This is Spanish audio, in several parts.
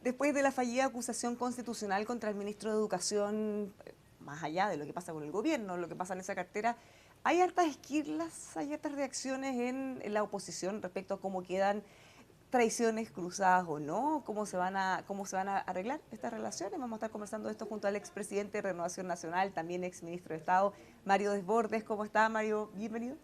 Después de la fallida acusación constitucional contra el ministro de Educación, más allá de lo que pasa con el gobierno, lo que pasa en esa cartera, hay hartas esquirlas, hay hartas reacciones en la oposición respecto a cómo quedan traiciones cruzadas o no, cómo se van a arreglar estas relaciones. Vamos a estar conversando de esto junto al expresidente de Renovación Nacional, también exministro de Estado, Mario Desbordes. ¿Cómo está, Mario? Bienvenido.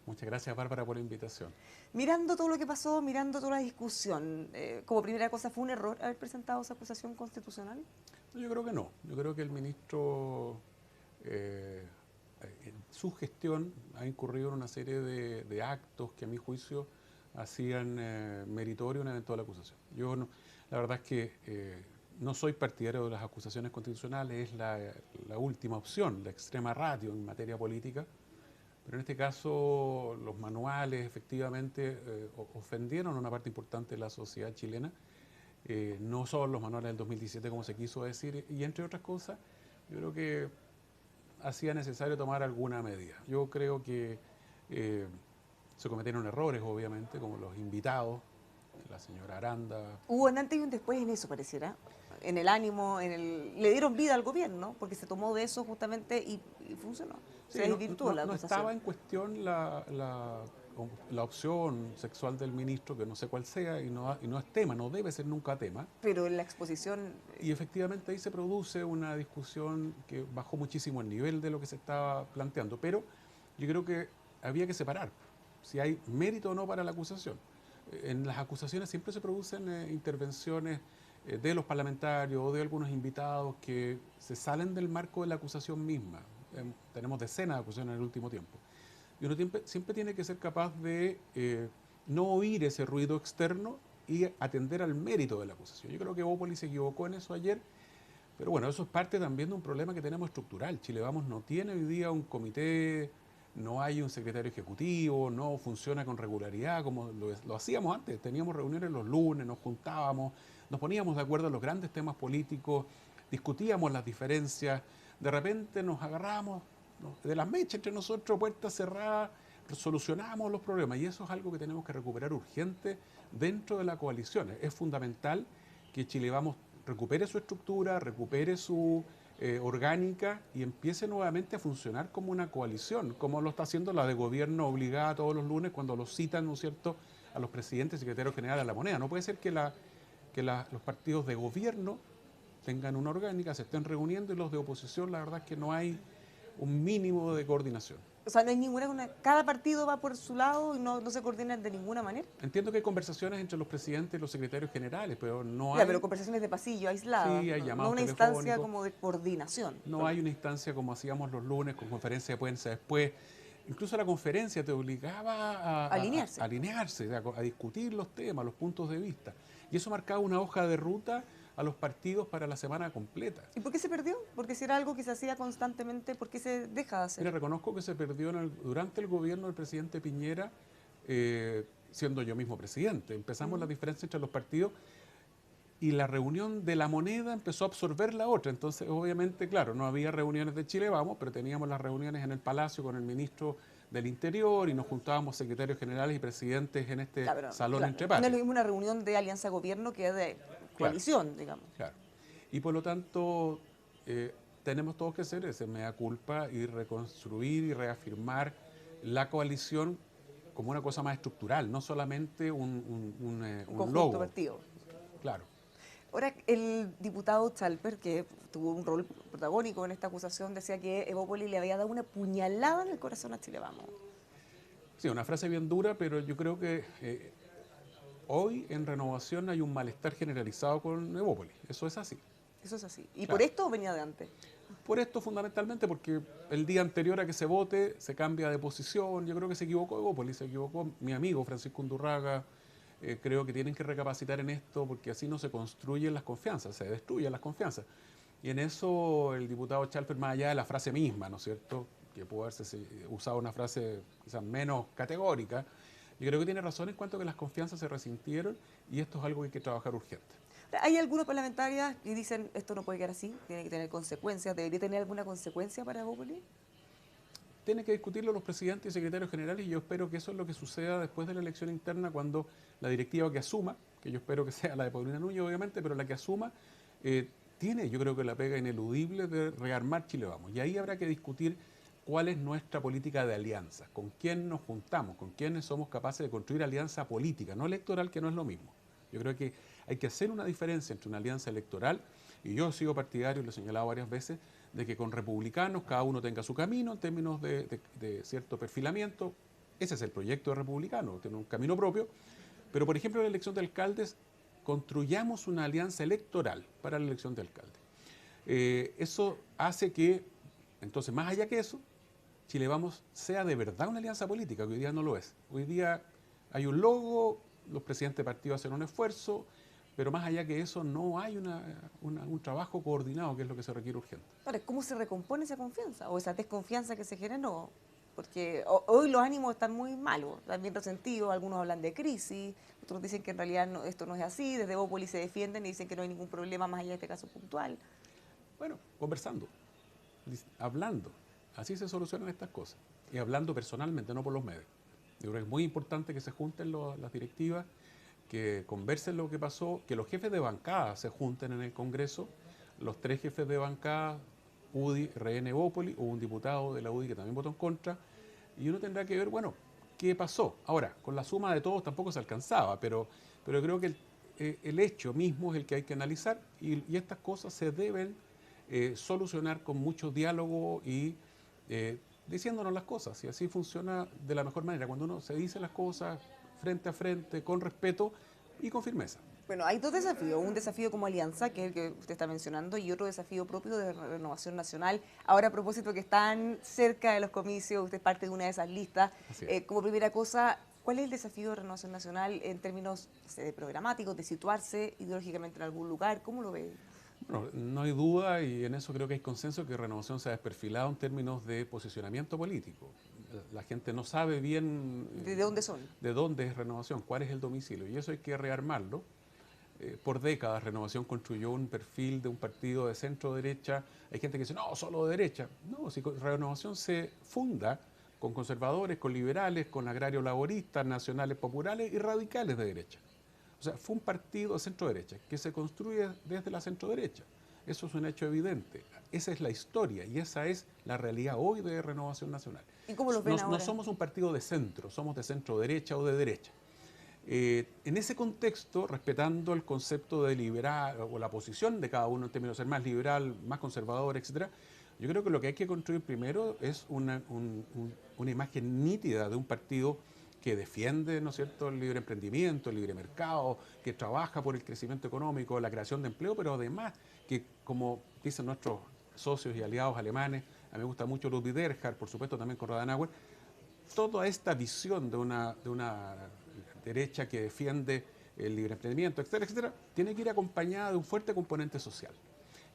Muchas gracias, Bárbara, por la invitación. Mirando todo lo que pasó, mirando toda la discusión, como primera cosa, ¿fue un error haber presentado esa acusación constitucional? No, yo creo que no. Yo creo que el ministro, en su gestión, ha incurrido en una serie de actos que, a mi juicio, hacían meritorio una eventual acusación. La verdad es que no soy partidario de las acusaciones constitucionales, es la última opción, la extrema ratio en materia política. Pero en este caso, los manuales efectivamente ofendieron a una parte importante de la sociedad chilena. No son los manuales del 2017, como se quiso decir, y entre otras cosas, yo creo que hacía necesario tomar alguna medida. Yo creo que se cometieron errores, obviamente, como los invitados, la señora Aranda. Hubo un antes y un después en eso, pareciera. En el ánimo, le dieron vida al gobierno, porque se tomó de eso justamente y funcionó. Se Sí, desvirtuó la no acusación. estaba en cuestión la opción sexual del ministro, que no sé cuál sea, y no es tema, no debe ser nunca tema. Pero en la exposición, Y efectivamente ahí se produce una discusión que bajó muchísimo el nivel de lo que se estaba planteando. Pero yo creo que había que separar si hay mérito o no para la acusación. En las acusaciones siempre se producen intervenciones de los parlamentarios o de algunos invitados que se salen del marco de la acusación misma. Tenemos decenas de acusaciones en el último tiempo. Y uno siempre tiene que ser capaz de no oír ese ruido externo y atender al mérito de la acusación. Yo creo que Bópoli se equivocó en eso ayer, pero bueno, eso es parte también de un problema que tenemos estructural. Chile Vamos no tiene hoy día un comité, no hay un secretario ejecutivo, no funciona con regularidad como lo hacíamos antes. Teníamos reuniones los lunes, nos juntábamos, nos poníamos de acuerdo en los grandes temas políticos, discutíamos las diferencias, de repente nos agarramos de las mechas entre nosotros, puertas cerradas, solucionamos los problemas y eso es algo que tenemos que recuperar urgente dentro de la coalición. Es fundamental que Chile Vamos recupere su estructura, recupere su orgánica y empiece nuevamente a funcionar como una coalición, como lo está haciendo la de gobierno obligada todos los lunes cuando los citan, ¿no es cierto?, a los presidentes y secretarios generales de la moneda. No puede ser que los partidos de gobierno tengan una orgánica, se estén reuniendo y los de oposición, la verdad es que no hay un mínimo de coordinación. o sea, no hay cada partido va por su lado y no se coordinan de ninguna manera. Entiendo que hay conversaciones entre los presidentes y los secretarios generales, pero no Ya, pero hay, conversaciones de pasillo, aisladas, sí, hay no llamados una instancia telefónicos, como de coordinación. no hay una instancia como hacíamos los lunes con conferencia de prensa después. Incluso la conferencia te obligaba Alinearse. a alinearse, a discutir los temas, los puntos de vista. Y eso marcaba una hoja de ruta a los partidos para la semana completa. ¿Y por qué se perdió? Porque si era algo que se hacía constantemente, ¿por qué se deja de hacer? Mira, reconozco que se perdió durante el gobierno del presidente Piñera, siendo yo mismo presidente. Empezamos la diferencia entre los partidos y la reunión de la moneda empezó a absorber la otra. Entonces, obviamente, claro, no había reuniones de Chile Vamos, pero teníamos las reuniones en el Palacio con el ministro del Interior y nos juntábamos secretarios generales y presidentes en este Claro, salón claro, entre no es lo pares. mismo una reunión de alianza gobierno que de Claro, coalición, digamos. claro. Y por lo tanto, tenemos todos que hacer ese mea culpa y reconstruir y reafirmar la coalición como una cosa más estructural, no solamente Un un conjunto logo. partido. Claro. Ahora, el diputado Chalper, que tuvo un rol protagónico en esta acusación, decía que Evópoli le había dado una puñalada en el corazón a Chile Vamos. Sí, una frase bien dura, pero yo creo que hoy en Renovación hay un malestar generalizado con Evópolis. Eso es así. Eso es así. ¿Y por Claro. esto venía de antes? Por esto fundamentalmente porque el día anterior a que se vote se cambia de posición. Yo creo que se equivocó Evópolis, se equivocó mi amigo Francisco Undurraga. Creo que tienen que recapacitar en esto porque así no se construyen las confianzas, se destruyen las confianzas. Y en eso el diputado Chalper, más allá de la frase misma, ¿no es cierto?, que pudo haberse usado una frase quizás menos categórica, yo creo que tiene razón en cuanto a que las confianzas se resintieron y esto es algo que hay que trabajar urgente. Hay algunos parlamentarios que dicen esto no puede quedar así, tiene que tener consecuencias, debería tener alguna consecuencia para Evópoli. tienen que discutirlo los presidentes y secretarios generales, y yo espero que eso es lo que suceda después de la elección interna, cuando la directiva que asuma, que yo espero que sea la de Paulina Núñez obviamente, pero la que asuma, tiene yo creo que la pega ineludible de rearmar Chile Vamos. Y ahí habrá que discutir cuál es nuestra política de alianzas, con quién nos juntamos, con quiénes somos capaces de construir alianza política, no electoral, que no es lo mismo. Yo creo que hay que hacer una diferencia entre una alianza electoral, y yo he sido partidario, lo he señalado varias veces, de que con republicanos cada uno tenga su camino en términos de cierto perfilamiento. Ese es el proyecto de republicano, tiene un camino propio. Pero, por ejemplo, en la elección de alcaldes, construyamos una alianza electoral para la elección de alcaldes. Eso hace que, entonces, más allá que eso, Chile Vamos sea de verdad una alianza política, que hoy día no lo es. Hoy día hay un logo, los presidentes de partido hacen un esfuerzo, pero más allá que eso no hay un trabajo coordinado, que es lo que se requiere urgente. Ahora, ¿cómo se recompone esa confianza o esa desconfianza que se generó? Porque hoy los ánimos están muy malos, están bien resentidos, algunos hablan de crisis, otros dicen que en realidad esto no es así, desde Bópoli se defienden y dicen que no hay ningún problema más allá de este caso puntual. Bueno, conversando, hablando, así se solucionan estas cosas, y hablando personalmente, no por los medios. Yo creo que es muy importante que se junten las directivas, que conversen lo que pasó, que los jefes de bancada se junten en el Congreso, los 3 jefes de bancada, UDI, RN, Bópoli, hubo un diputado de la UDI que también votó en contra, y uno tendrá que ver, bueno, qué pasó. Ahora, con la suma de todos tampoco se alcanzaba, pero creo que el hecho mismo es el que hay que analizar, y estas cosas se deben solucionar con mucho diálogo y diciéndonos las cosas, y así funciona de la mejor manera, cuando uno se dice las cosas frente a frente, con respeto y con firmeza. Bueno, hay dos desafíos, un desafío como alianza, que es el que usted está mencionando, y otro desafío propio de Renovación Nacional. Ahora, a propósito que están cerca de los comicios, usted es parte de una de esas listas. Como primera cosa, ¿cuál es el desafío de Renovación Nacional en términos, no sé, de programáticos, de situarse ideológicamente en algún lugar? ¿Cómo lo ve? Bueno, no hay duda, y en eso creo que hay consenso, que Renovación se ha desperfilado en términos de posicionamiento político. La gente no sabe bien ¿De dónde son? de dónde es Renovación, cuál es el domicilio, y eso hay que rearmarlo. Por décadas Renovación construyó un perfil de un partido de centro-derecha. Hay gente que dice, no, solo de derecha. No, si Renovación se funda con conservadores, con liberales, con agrarios laboristas, nacionales populares y radicales de derecha. O sea, fue un partido de centro-derecha que se construye desde la centro-derecha. Eso es un hecho evidente. Esa es la historia y esa es la realidad hoy de Renovación Nacional. ¿Y cómo los ven ahora? No somos un partido de centro, somos de centro-derecha o de derecha. En ese contexto, respetando el concepto de liberal o la posición de cada uno en términos de ser más liberal, más conservador, etcétera, yo creo que lo que hay que construir primero es una imagen nítida de un partido que defiende, ¿no es cierto?, el libre emprendimiento, el libre mercado, que trabaja por el crecimiento económico, la creación de empleo, pero además que, como dicen nuestros socios y aliados alemanes, a mí me gusta mucho Ludwig Erhard, por supuesto también con Adenauer, toda esta visión de una derecha que defiende el libre emprendimiento, etcétera, etcétera, tiene que ir acompañada de un fuerte componente social.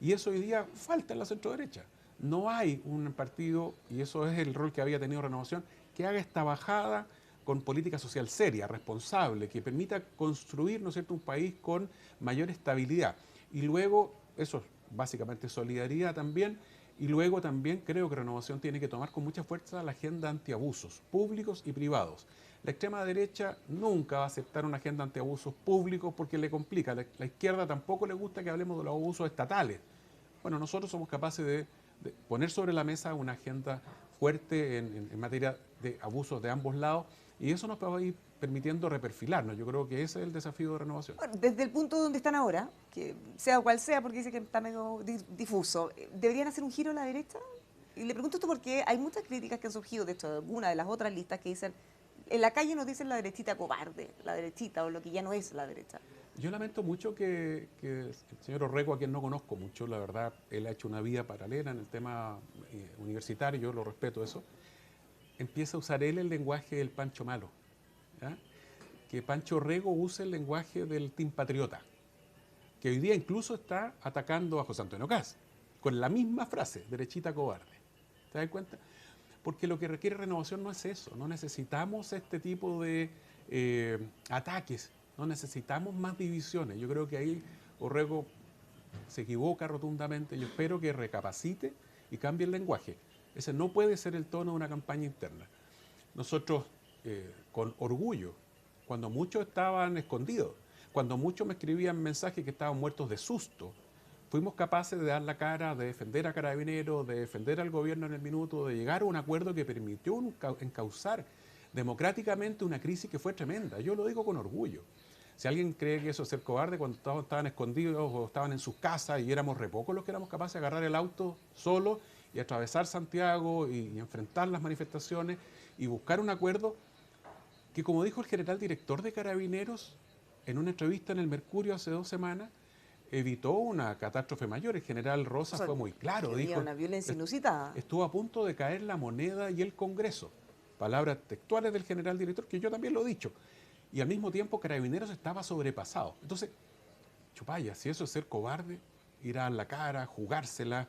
Y eso hoy día falta en la centroderecha. No hay un partido, y eso es el rol que había tenido Renovación, que haga esta bajada con política social seria, responsable, que permita construir, ¿no es cierto?, un país con mayor estabilidad. Y luego, eso es básicamente solidaridad también, y luego también creo que Renovación tiene que tomar con mucha fuerza la agenda antiabusos, públicos y privados. La extrema derecha nunca va a aceptar una agenda antiabusos públicos porque le complica. La izquierda tampoco le gusta que hablemos de los abusos estatales. Bueno, nosotros somos capaces de poner sobre la mesa una agenda fuerte en materia de abusos de ambos lados, y eso nos va a ir permitiendo reperfilarnos. Yo creo que ese es el desafío de Renovación. Bueno, desde el punto donde están ahora, que sea cual sea, porque dice que está medio difuso, ¿deberían hacer un giro a la derecha? Y le pregunto esto porque hay muchas críticas que han surgido, de hecho, de alguna de las otras listas que dicen, en la calle nos dicen la derechita cobarde, la derechita, o lo que ya no es la derecha. Yo lamento mucho que el señor Orrego, a quien no conozco mucho, la verdad, él ha hecho una vida paralela en el tema universitario, yo lo respeto eso, empieza a usar él el lenguaje del Pancho Malo, ¿ya? Que Pancho Orrego use el lenguaje del Team Patriota, que hoy día incluso está atacando a José Antonio Kast, con la misma frase, derechita cobarde. ¿Te das cuenta? Porque lo que requiere Renovación no es eso, no necesitamos este tipo de ataques, no necesitamos más divisiones. Yo creo que ahí Orrego se equivoca rotundamente. Yo espero que recapacite y cambie el lenguaje. Ese no puede ser el tono de una campaña interna. Nosotros, con orgullo, cuando muchos estaban escondidos, cuando muchos me escribían mensajes que estaban muertos de susto, fuimos capaces de dar la cara, de defender a Carabineros, de defender al gobierno en el minuto, de llegar a un acuerdo que permitió encauzar democráticamente una crisis que fue tremenda. Yo lo digo con orgullo. Si alguien cree que eso es ser cobarde, cuando todos estaban escondidos o estaban en sus casas y éramos re pocos los que éramos capaces de agarrar el auto solo y atravesar Santiago y enfrentar las manifestaciones y buscar un acuerdo que, como dijo el general director de Carabineros en una entrevista en el Mercurio hace 2 semanas, evitó una catástrofe mayor. El general Rosa fue muy claro, había dijo, una violencia inusitada. estuvo a punto de caer la moneda y el Congreso. Palabras textuales del general director, que yo también lo he dicho. Y al mismo tiempo Carabineros estaba sobrepasado. Entonces, chupaya, si eso es ser cobarde, ir a la cara, jugársela,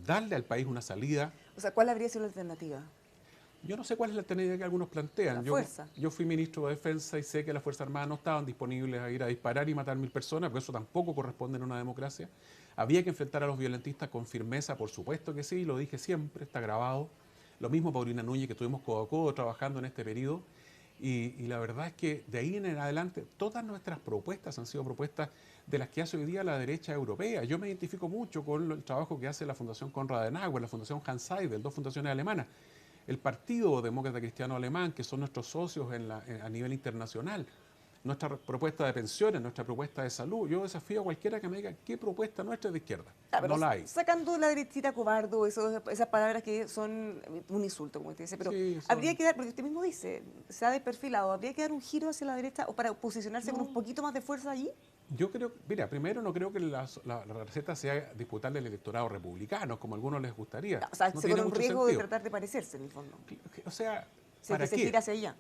darle al país una salida. O sea, ¿cuál habría sido la alternativa? Yo no sé cuál es la alternativa que algunos plantean. La fuerza. Yo fui ministro de Defensa y sé que las Fuerzas Armadas no estaban disponibles a ir a disparar y matar 1000 personas, porque eso tampoco corresponde en una democracia. Había que enfrentar a los violentistas con firmeza, por supuesto que sí, lo dije siempre, está grabado. Lo mismo Paulina Núñez, que estuvimos codo a codo trabajando en este periodo. Y la verdad es que de ahí en adelante todas nuestras propuestas han sido propuestas de las que hace hoy día la derecha europea. Yo me identifico mucho con el trabajo que hace la Fundación Konrad Adenauer, la Fundación Hans Seidel, 2 fundaciones alemanas. El Partido Demócrata Cristiano Alemán, que son nuestros socios a nivel internacional, nuestra propuesta de pensiones, nuestra propuesta de salud. Yo desafío a cualquiera que me diga qué propuesta nuestra es de izquierda. No la hay. Sacando la derechita cobardo, esas palabras que son un insulto, como usted dice, pero Sí, habría que dar, porque usted mismo dice, se ha desperfilado, ¿habría que dar un giro hacia la derecha o para posicionarse con un poquito más de fuerza allí? Yo creo, mira, primero no creo que la receta sea disputarle al electorado republicano, como a algunos les gustaría. No, o sea, No se tiene corre un mucho riesgo de sentido. tratar de parecerse en el fondo. O sea, Se que se gira hacia allá.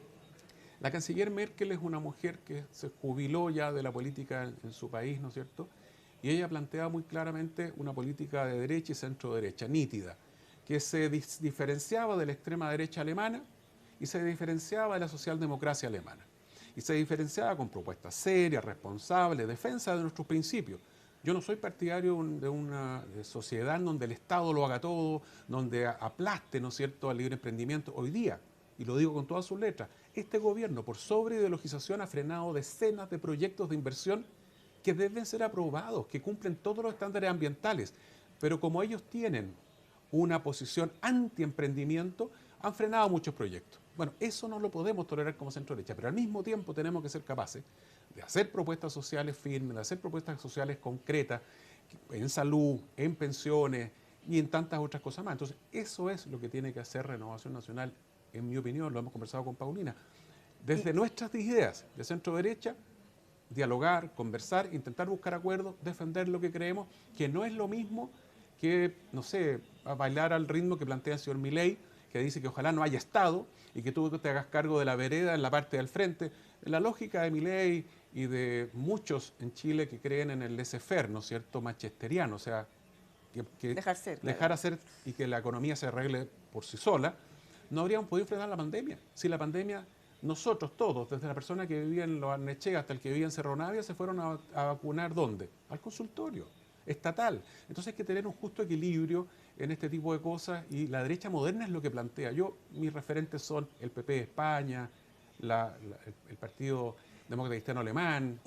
La canciller Merkel es una mujer que se jubiló ya de la política en su país, ¿no es cierto? Y ella plantea muy claramente una política de derecha y centro-derecha, nítida, que se diferenciaba de la extrema derecha alemana y se diferenciaba de la socialdemocracia alemana. Y se diferenciaba con propuestas serias, responsables, defensa de nuestros principios. Yo no soy partidario de una sociedad donde el Estado lo haga todo, donde aplaste, ¿no es cierto?, al libre emprendimiento. Hoy día, y lo digo con todas sus letras, este gobierno, por sobreideologización, ha frenado decenas de proyectos de inversión que deben ser aprobados, que cumplen todos los estándares ambientales. Pero como ellos tienen una posición anti-emprendimiento, han frenado muchos proyectos. Bueno, eso no lo podemos tolerar como centro-derecha, pero al mismo tiempo tenemos que ser capaces de hacer propuestas sociales firmes, de hacer propuestas sociales concretas en salud, en pensiones y en tantas otras cosas más. Entonces, eso es lo que tiene que hacer Renovación Nacional, en mi opinión, lo hemos conversado con Paulina. Desde nuestras ideas de centro-derecha, dialogar, conversar, intentar buscar acuerdos, defender lo que creemos, que no es lo mismo que, no sé, a bailar al ritmo que plantea el señor Milei, que dice que ojalá no haya Estado y que tú te hagas cargo de la vereda en la parte del frente. La lógica de Milei y de muchos en Chile que creen en el laissez-faire, ¿no es cierto?, manchesteriano, o sea, que dejar hacer y que la economía se arregle por sí sola, no habríamos podido frenar la pandemia. Si la pandemia, nosotros todos, desde la persona que vivía en Los Arnechea hasta el que vivía en Cerro Navia, se fueron a vacunar, ¿dónde? Al consultorio estatal. Entonces hay que tener un justo equilibrio en este tipo de cosas y la derecha moderna es lo que plantea. Mis referentes son el PP de España, el Partido Demócrata Cristiano Alemán,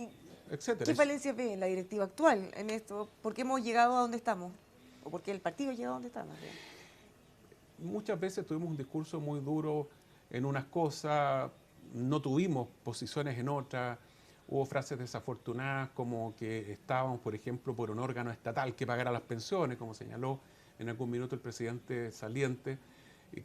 etcétera. ¿Qué falencias ve en la directiva actual en esto? ¿Por qué hemos llegado a donde estamos? ¿O por qué el partido ha llegado a donde está? Muchas veces tuvimos un discurso muy duro en unas cosas, no tuvimos posiciones en otras, hubo frases desafortunadas como que estábamos, por ejemplo, por un órgano estatal que pagara las pensiones, como señaló en algún minuto el presidente saliente,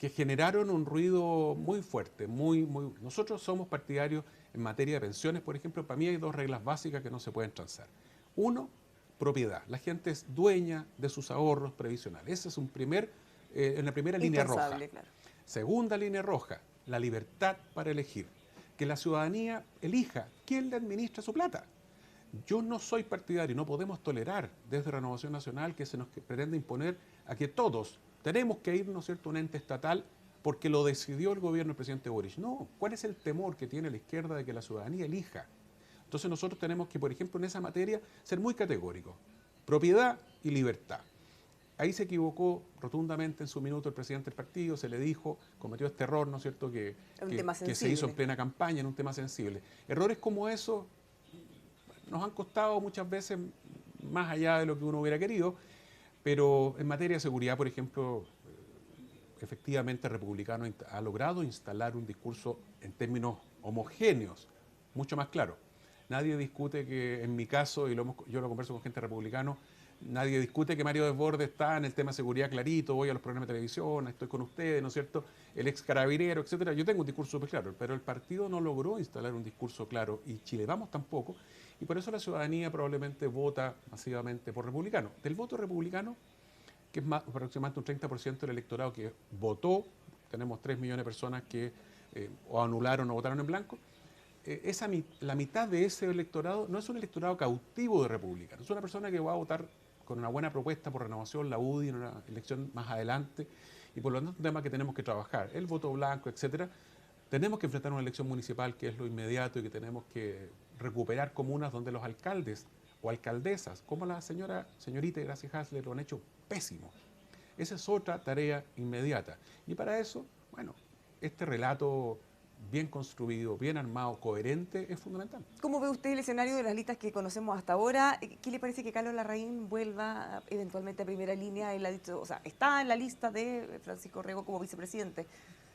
que generaron un ruido muy fuerte, Nosotros somos partidarios en materia de pensiones, por ejemplo, para mí hay 2 reglas básicas que no se pueden transar. Uno, propiedad. La gente es dueña de sus ahorros previsionales. Ese es en la primera línea roja. Claro. Segunda línea roja, la libertad para elegir. Que la ciudadanía elija quién le administra su plata. Yo no soy partidario, no podemos tolerar desde Renovación Nacional que se nos pretenda imponer a que todos tenemos que ir, ¿no es cierto?, a un ente estatal porque lo decidió el gobierno del presidente Boric. No, ¿cuál es el temor que tiene la izquierda de que la ciudadanía elija? Entonces nosotros tenemos que, por ejemplo, en esa materia ser muy categóricos. Propiedad y libertad. ahí se equivocó rotundamente en su minuto el presidente del partido, se le dijo, cometió este error, ¿no es cierto?, que se hizo en plena campaña en un tema sensible. Errores como eso nos han costado muchas veces más allá de lo que uno hubiera querido, pero en materia de seguridad, por ejemplo, efectivamente el republicano ha logrado instalar un discurso en términos homogéneos, mucho más claro. Nadie discute que, en mi caso, y yo lo converso con gente republicana, nadie discute que Mario Desbordes está en el tema de seguridad clarito, voy a los programas de televisión, estoy con ustedes, ¿no es cierto?, el ex carabinero, etcétera. Yo tengo un discurso súper claro, pero el partido no logró instalar un discurso claro y Chile Vamos tampoco, y por eso la ciudadanía probablemente vota masivamente por republicano. Del voto republicano, que es aproximadamente un 30% del electorado que votó, tenemos 3 millones de personas que o anularon o votaron en blanco, la mitad de ese electorado no es un electorado cautivo de republicanos, es una persona que va a votar con una buena propuesta por Renovación, la UDI, en una elección más adelante, y por lo tanto es un tema que tenemos que trabajar, el voto blanco, etcétera. Tenemos que enfrentar una elección municipal que es lo inmediato y que tenemos que recuperar comunas donde los alcaldes o alcaldesas, como la señorita Gracia Hasler, lo han hecho pésimo. Esa es otra tarea inmediata. Y para eso, bueno, este relato bien construido, bien armado, coherente, es fundamental. ¿Cómo ve usted el escenario de las listas que conocemos hasta ahora? ¿Qué le parece que Carlos Larraín vuelva eventualmente a primera línea? O sea, está en la lista de Francisco Rego como vicepresidente.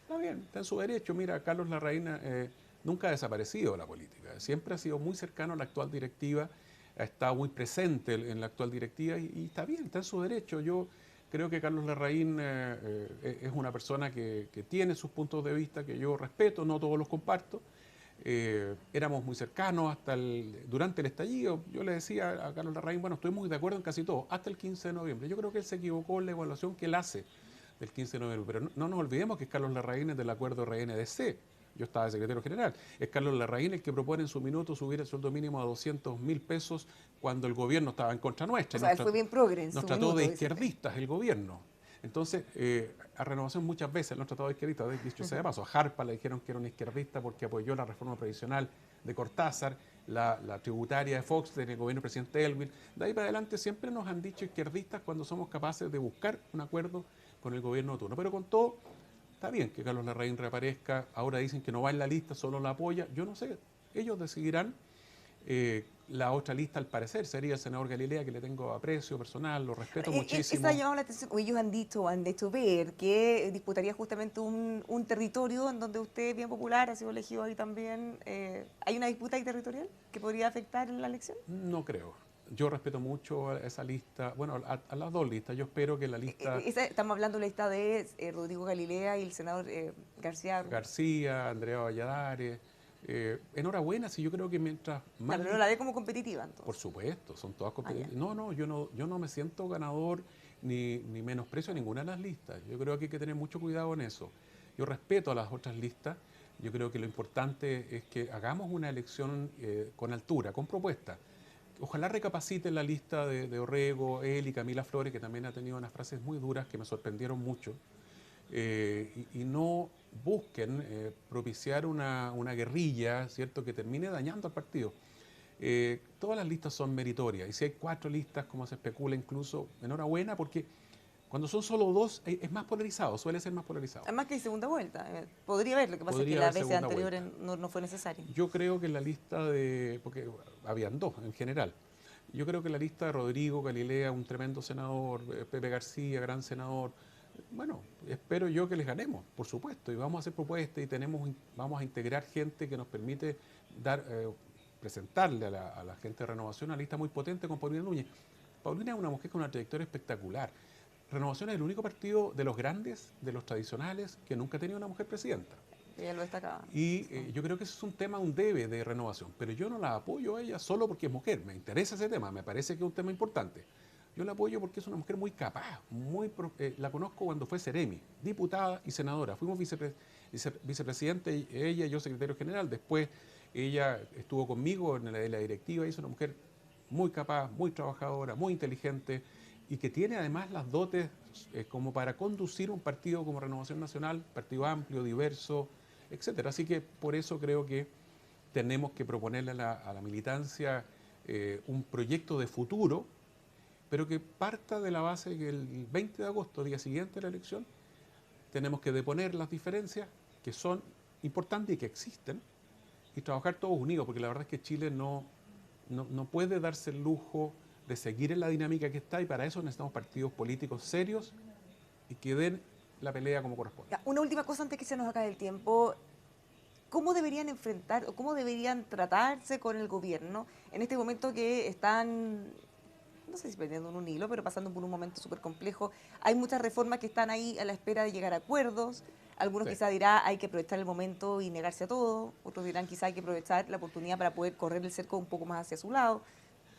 Está bien, está en su derecho. Mira, Carlos Larraín nunca ha desaparecido de la política. Siempre ha sido muy cercano a la actual directiva, ha estado muy presente en la actual directiva y está bien, está en su derecho. Yo creo que Carlos Larraín es una persona que tiene sus puntos de vista que yo respeto, no todos los comparto. Éramos muy cercanos durante el estallido. Yo le decía a Carlos Larraín, bueno, estoy muy de acuerdo en casi todo, hasta el 15 de noviembre. Yo creo que él se equivocó en la evaluación que él hace del 15 de noviembre, pero no nos olvidemos que Carlos Larraín es del acuerdo RNDC. Yo estaba de secretario general. Es Carlos Larraín el que propone en su minuto subir el sueldo mínimo a 200.000 pesos cuando el gobierno estaba en contra nuestra. O sea, él fue bien progre en nos su trató minuto, de izquierdistas el gobierno. Entonces, a Renovación muchas veces nos tratado de izquierdistas. Dicho sea de paso, a Jarpa le dijeron que era un izquierdista porque apoyó la reforma previsional de Cortázar, la tributaria de Fox en el gobierno del presidente Elwin. De ahí para adelante siempre nos han dicho izquierdistas cuando somos capaces de buscar un acuerdo con el gobierno de turno. Pero con todo, está bien que Carlos Larraín reaparezca. Ahora dicen que no va en la lista, solo la apoya. Yo no sé, ellos decidirán. La otra lista, al parecer, sería el senador Galilea, que le tengo aprecio personal, lo respeto muchísimo. Eso ha llamado la atención, o ellos han hecho ver que disputaría justamente un territorio en donde usted, bien popular, ha sido elegido ahí también. ¿Hay una disputa ahí territorial que podría afectar en la elección? No creo. Yo respeto mucho a esa lista, bueno, a las dos listas. Yo espero que la lista... Estamos hablando de la lista de Rodrigo Galilea y el senador García, Andrea Valladares. Enhorabuena, si yo creo que mientras más... pero no la ve como competitiva, entonces. Por supuesto, son todas competitivas. Yo no me siento ganador ni menosprecio a ninguna de las listas. Yo creo que hay que tener mucho cuidado en eso. Yo respeto a las otras listas. Yo creo que lo importante es que hagamos una elección con altura, con propuesta. Ojalá recapaciten la lista de Orrego, él y Camila Flores, que también ha tenido unas frases muy duras que me sorprendieron mucho. Y no busquen propiciar una guerrilla, ¿cierto?, que termine dañando al partido. Todas las listas son meritorias, y si hay 4 listas, como se especula incluso, enhorabuena, porque cuando son solo 2 es más polarizado, suele ser más polarizado. Además que hay segunda vuelta, podría haber, lo que pasa es que las veces anteriores no fue necesario. Yo creo que en la lista porque habían 2 en general, yo creo que la lista de Rodrigo Galilea, un tremendo senador, Pepe García, gran senador, bueno, espero yo que les ganemos, por supuesto, y vamos a hacer propuestas y vamos a integrar gente que nos permite presentarle a la gente de Renovación una lista muy potente con Paulina Núñez. Paulina es una mujer con una trayectoria espectacular. Renovación es el único partido de los grandes, de los tradicionales, que nunca ha tenido una mujer presidenta. Ella lo destacaba. Y yo creo que eso es un tema, un debe de Renovación, pero yo no la apoyo a ella solo porque es mujer. Me interesa ese tema, me parece que es un tema importante. Yo la apoyo porque es una mujer muy capaz, la conozco cuando fue Seremi, diputada y senadora. Fuimos vicepresidente, ella y yo secretario general. Después ella estuvo conmigo en la directiva y es una mujer muy capaz, muy trabajadora, muy inteligente y que tiene además las dotes como para conducir un partido como Renovación Nacional, partido amplio, diverso, etcétera. Así que por eso creo que tenemos que proponerle a la militancia un proyecto de futuro pero que parta de la base que el 20 de agosto, día siguiente de la elección, tenemos que deponer las diferencias que son importantes y que existen y trabajar todos unidos, porque la verdad es que Chile no puede darse el lujo de seguir en la dinámica que está y para eso necesitamos partidos políticos serios y que den la pelea como corresponde. Ya, una última cosa antes que se nos acabe el tiempo. ¿Cómo deberían enfrentar o cómo deberían tratarse con el gobierno en este momento que están, no sé si perdiendo un hilo, pero pasando por un momento súper complejo? Hay muchas reformas que están ahí a la espera de llegar a acuerdos. Algunos Sí. quizá dirán hay que aprovechar el momento y negarse a todo. Otros dirán quizá hay que aprovechar la oportunidad para poder correr el cerco un poco más hacia su lado.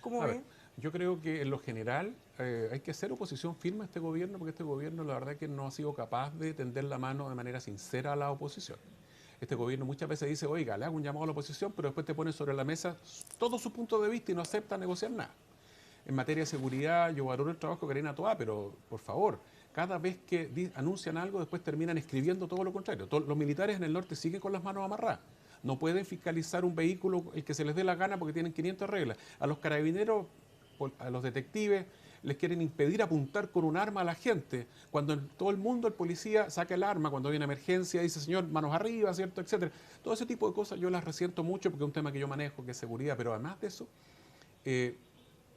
¿Cómo A ver, ven? yo creo que en lo general hay que hacer oposición firme a este gobierno porque este gobierno la verdad que no ha sido capaz de tender la mano de manera sincera a la oposición. Este gobierno muchas veces dice, oiga, le hago un llamado a la oposición, pero después te pone sobre la mesa todos sus puntos de vista y no acepta negociar nada. En materia de seguridad, yo valoro el trabajo de Karina Toá, pero por favor, cada vez que anuncian algo, después terminan escribiendo todo lo contrario. Los militares en el norte siguen con las manos amarradas. No pueden fiscalizar un vehículo el que se les dé la gana porque tienen 500 reglas. A los carabineros, a los detectives, les quieren impedir apuntar con un arma a la gente. Cuando en todo el mundo el policía saca el arma, cuando hay una emergencia, dice, señor, manos arriba, ¿cierto?, etcétera. Todo ese tipo de cosas yo las resiento mucho porque es un tema que yo manejo, que es seguridad, pero además de eso, eh,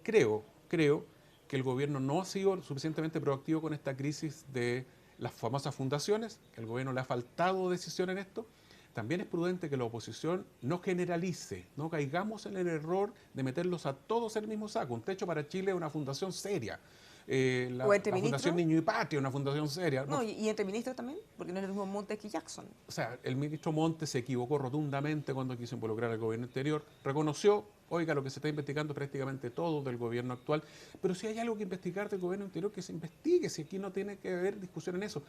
creo que el gobierno no ha sido suficientemente proactivo con esta crisis de las famosas fundaciones, que el gobierno le ha faltado decisión en esto. También es prudente que la oposición no generalice, no caigamos en el error de meterlos a todos en el mismo saco. Un Techo para Chile es una fundación seria. ¿O entre La Fundación ministros? Niño y Patria es una fundación seria. No, y entre ministros también, porque no es el mismo Montes que Jackson. O sea, el ministro Montes se equivocó rotundamente cuando quiso involucrar al gobierno anterior. Reconoció, oiga, lo que se está investigando prácticamente todo del gobierno actual. Pero si hay algo que investigar del gobierno anterior, que se investigue, si aquí no tiene que haber discusión en eso.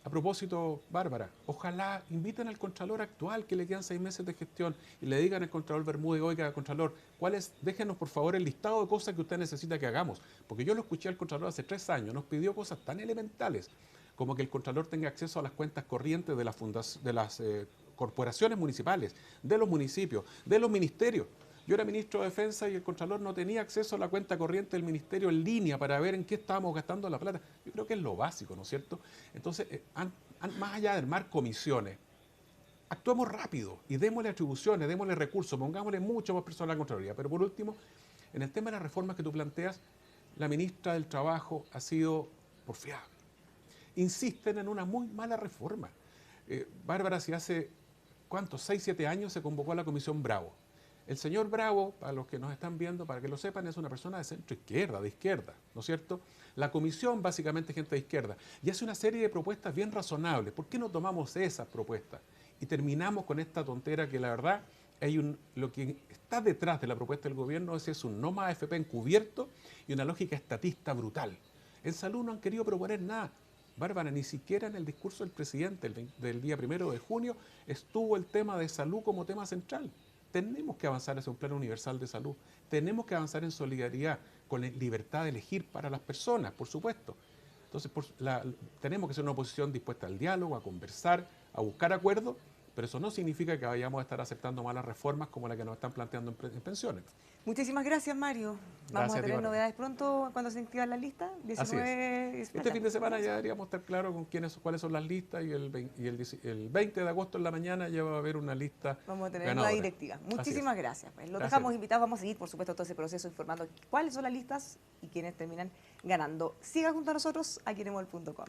A propósito, Bárbara, ojalá inviten al Contralor actual, que le quedan 6 meses de gestión, y le digan al Contralor Bermúdez, oiga, Contralor, déjenos por favor el listado de cosas que usted necesita que hagamos. Porque yo lo escuché al Contralor hace 3 años, nos pidió cosas tan elementales como que el Contralor tenga acceso a las cuentas corrientes de las corporaciones municipales, de los municipios, de los ministerios. Yo era ministro de Defensa y el Contralor no tenía acceso a la cuenta corriente del Ministerio en línea para ver en qué estábamos gastando la plata. Yo creo que es lo básico, ¿no es cierto? Entonces, más allá de armar comisiones, actuemos rápido y démosle atribuciones, démosle recursos, pongámosle mucho más personal a la Contraloría. Pero por último, en el tema de las reformas que tú planteas, la ministra del Trabajo ha sido porfiada. Insisten en una muy mala reforma. Bárbara, si hace, ¿cuántos? 6, 7 años se convocó a la Comisión Bravo. El señor Bravo, para los que nos están viendo, para que lo sepan, es una persona de centro izquierda, de izquierda, ¿no es cierto? La comisión básicamente es gente de izquierda y hace una serie de propuestas bien razonables. ¿Por qué no tomamos esas propuestas? Y terminamos con esta tontera que la verdad lo que está detrás de la propuesta del gobierno es un no más AFP encubierto y una lógica estatista brutal. En salud no han querido proponer nada. Bárbara, ni siquiera en el discurso del presidente del día 1 de junio estuvo el tema de salud como tema central. Tenemos que avanzar hacia un plano universal de salud. Tenemos que avanzar en solidaridad, con la libertad de elegir para las personas, por supuesto. Entonces, tenemos que ser una oposición dispuesta al diálogo, a conversar, a buscar acuerdos, pero eso no significa que vayamos a estar aceptando malas reformas como la que nos están planteando en pensiones. Muchísimas gracias, Mario. Vamos Gracias a a ti, tener Bárbara. novedades pronto cuando se inscriban las listas. Así es. 19 Este fin de semana ya deberíamos estar claros con cuáles son las listas y el 20 de agosto en la mañana ya va a haber una lista Vamos a tener ganadora. una directiva. Muchísimas gracias. Pues los Gracias. dejamos invitados. Vamos a seguir, por supuesto, todo ese proceso informando cuáles son las listas y quiénes terminan ganando. Siga junto a nosotros aquí en emol.com.